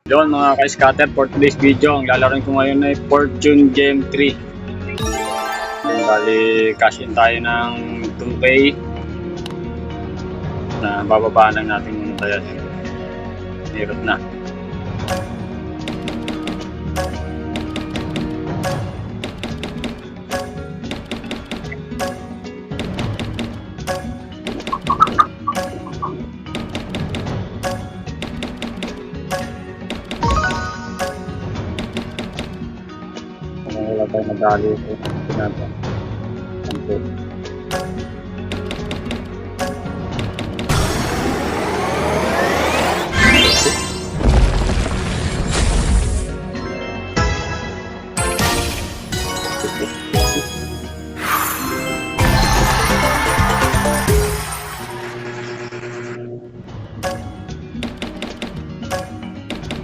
Yun mga ka-scatter, for today's video, ang lalaroin ko ngayon ay Fortune Game 3. Bali, cash in tayo ng 2K. Na bababaan lang natin muna tayo. Hirap na. Wala tayo nadali ito.